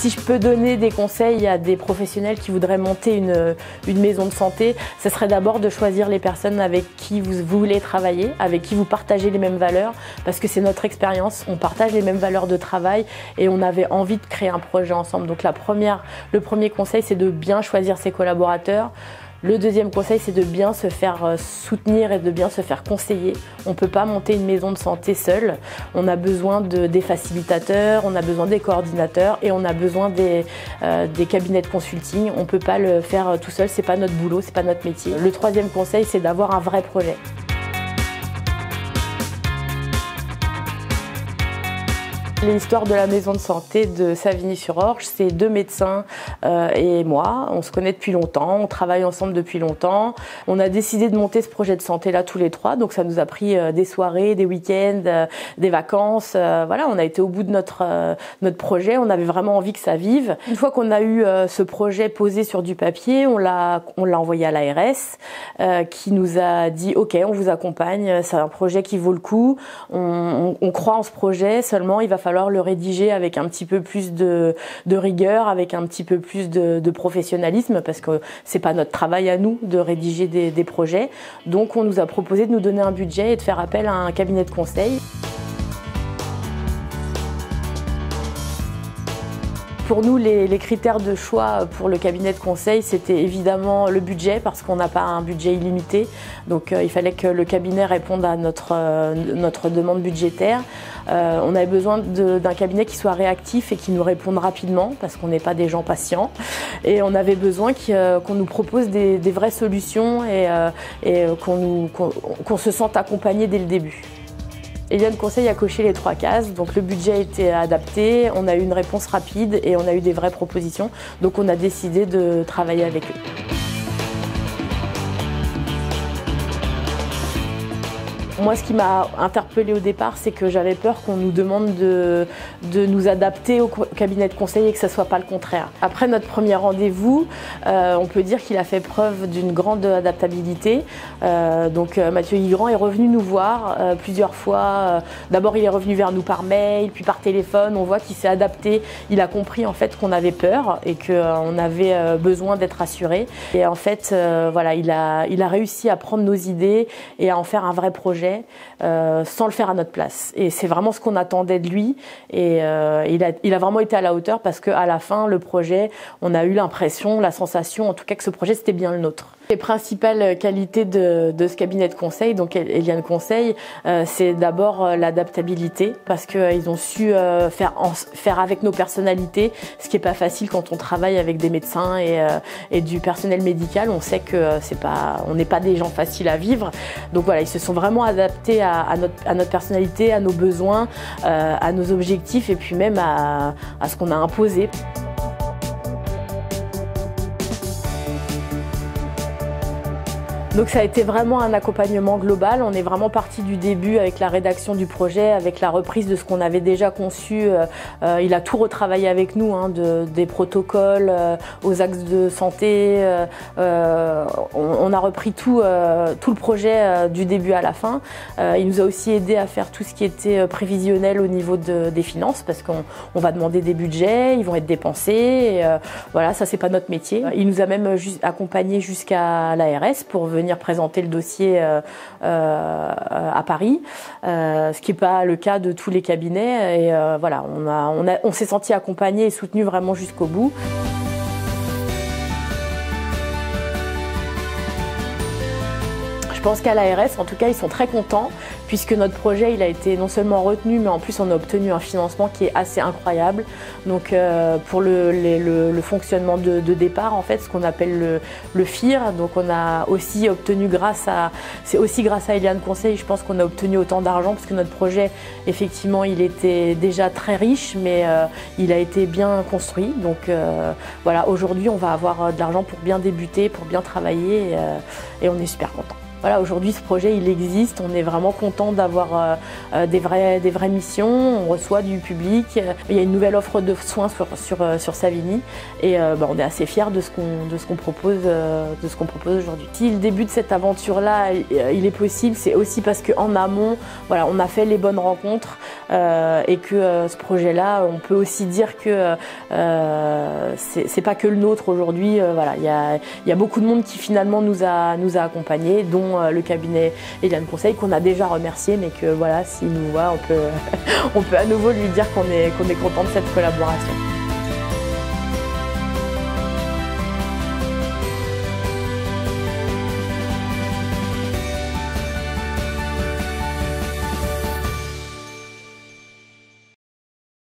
Si je peux donner des conseils à des professionnels qui voudraient monter une maison de santé, ce serait d'abord de choisir les personnes avec qui vous voulez travailler, avec qui vous partagez les mêmes valeurs, parce que c'est notre expérience, on partage les mêmes valeurs de travail et on avait envie de créer un projet ensemble. Donc le premier conseil, c'est de bien choisir ses collaborateurs. Le deuxième conseil, c'est de bien se faire soutenir et de bien se faire conseiller. On ne peut pas monter une maison de santé seul. On a besoin des facilitateurs, on a besoin des coordinateurs et on a besoin des cabinets de consulting. On ne peut pas le faire tout seul, c'est pas notre boulot, c'est pas notre métier. Le troisième conseil, c'est d'avoir un vrai projet. L'histoire de la maison de santé de Savigny-sur-Orge, c'est 2 médecins et moi. On se connaît depuis longtemps, on travaille ensemble depuis longtemps. On a décidé de monter ce projet de santé-là tous les trois, donc ça nous a pris des soirées, des week-ends, des vacances. Voilà, on a été au bout de notre projet, on avait vraiment envie que ça vive. Une fois qu'on a eu ce projet posé sur du papier, on l'a envoyé à l'ARS qui nous a dit « Ok, on vous accompagne, c'est un projet qui vaut le coup, on croit en ce projet, seulement il va falloir le rédiger avec un petit peu plus de rigueur, avec un petit peu plus de professionnalisme, parce que c'est pas notre travail à nous de rédiger des projets. Donc on nous a proposé de nous donner un budget et de faire appel à un cabinet de conseil. Pour nous, les critères de choix pour le cabinet de conseil, c'était évidemment le budget, parce qu'on n'a pas un budget illimité. Donc il fallait que le cabinet réponde à notre demande budgétaire. On avait besoin d'un cabinet qui soit réactif et qui nous réponde rapidement, parce qu'on n'est pas des gens patients. Et on avait besoin qu'on nous propose des vraies solutions et qu'on se sente accompagné dès le début. Eliane Conseil a coché les 3 cases, donc le budget était adapté, on a eu une réponse rapide et on a eu des vraies propositions, donc on a décidé de travailler avec eux. Moi, ce qui m'a interpellée au départ, c'est que j'avais peur qu'on nous demande de nous adapter au cabinet de conseil et que ce ne soit pas le contraire. Après notre premier rendez-vous, on peut dire qu'il a fait preuve d'une grande adaptabilité. Donc Mathieu Higrand est revenu nous voir plusieurs fois. D'abord, il est revenu vers nous par mail, puis par téléphone. On voit qu'il s'est adapté. Il a compris en fait qu'on avait peur et qu'on avait besoin d'être rassuré. Et en fait, voilà, il a réussi à prendre nos idées et à en faire un vrai projet. Sans le faire à notre place. Et c'est vraiment ce qu'on attendait de lui. Et il a vraiment été à la hauteur, parce qu'à la fin, le projet, on a eu l'impression, la sensation, en tout cas, que ce projet, c'était bien le nôtre. Les principales qualités de ce cabinet de conseil, donc Eliane Conseil, c'est d'abord l'adaptabilité, parce qu'ils ont su faire avec nos personnalités, ce qui n'est pas facile quand on travaille avec des médecins et du personnel médical. On sait que on n'est pas des gens faciles à vivre. Donc voilà, ils se sont vraiment adaptés à notre personnalité, à nos besoins, à nos objectifs et puis même à ce qu'on a imposé. Donc ça a été vraiment un accompagnement global. On est vraiment parti du début avec la rédaction du projet, avec la reprise de ce qu'on avait déjà conçu. Il a tout retravaillé avec nous, hein, des protocoles aux axes de santé. On a repris tout le projet du début à la fin. Il nous a aussi aidé à faire tout ce qui était prévisionnel au niveau des finances, parce qu'on va demander des budgets, ils vont être dépensés. Et, voilà, ça c'est pas notre métier. Il nous a même accompagnés jusqu'à l'ARS pour venir présenter le dossier à Paris, ce qui n'est pas le cas de tous les cabinets. Et voilà, on s'est senti accompagné et soutenu vraiment jusqu'au bout. Je pense qu'à l'ARS, en tout cas, ils sont très contents, puisque notre projet, il a été non seulement retenu, mais en plus, on a obtenu un financement qui est assez incroyable. Donc, pour le fonctionnement de départ, en fait, ce qu'on appelle le FIR, donc on a aussi obtenu c'est aussi grâce à Eliane Conseil, je pense qu'on a obtenu autant d'argent, parce que notre projet, effectivement, il était déjà très riche, mais il a été bien construit. Donc, voilà, aujourd'hui, on va avoir de l'argent pour bien débuter, pour bien travailler, et on est super contents. Voilà, aujourd'hui ce projet il existe, on est vraiment content d'avoir des vraies missions, on reçoit du public, il y a une nouvelle offre de soins sur Savigny et on est assez fiers de ce qu'on propose aujourd'hui. Si le début de cette aventure-là il est possible, c'est aussi parce qu'en amont, voilà, on a fait les bonnes rencontres et que ce projet-là, on peut aussi dire que c'est pas que le nôtre aujourd'hui. Voilà, il y a beaucoup de monde qui finalement nous a accompagnés, dont le cabinet Eliane Conseil qu'on a déjà remercié, mais que voilà, s'il nous voit, on peut à nouveau lui dire qu'on est content de cette collaboration.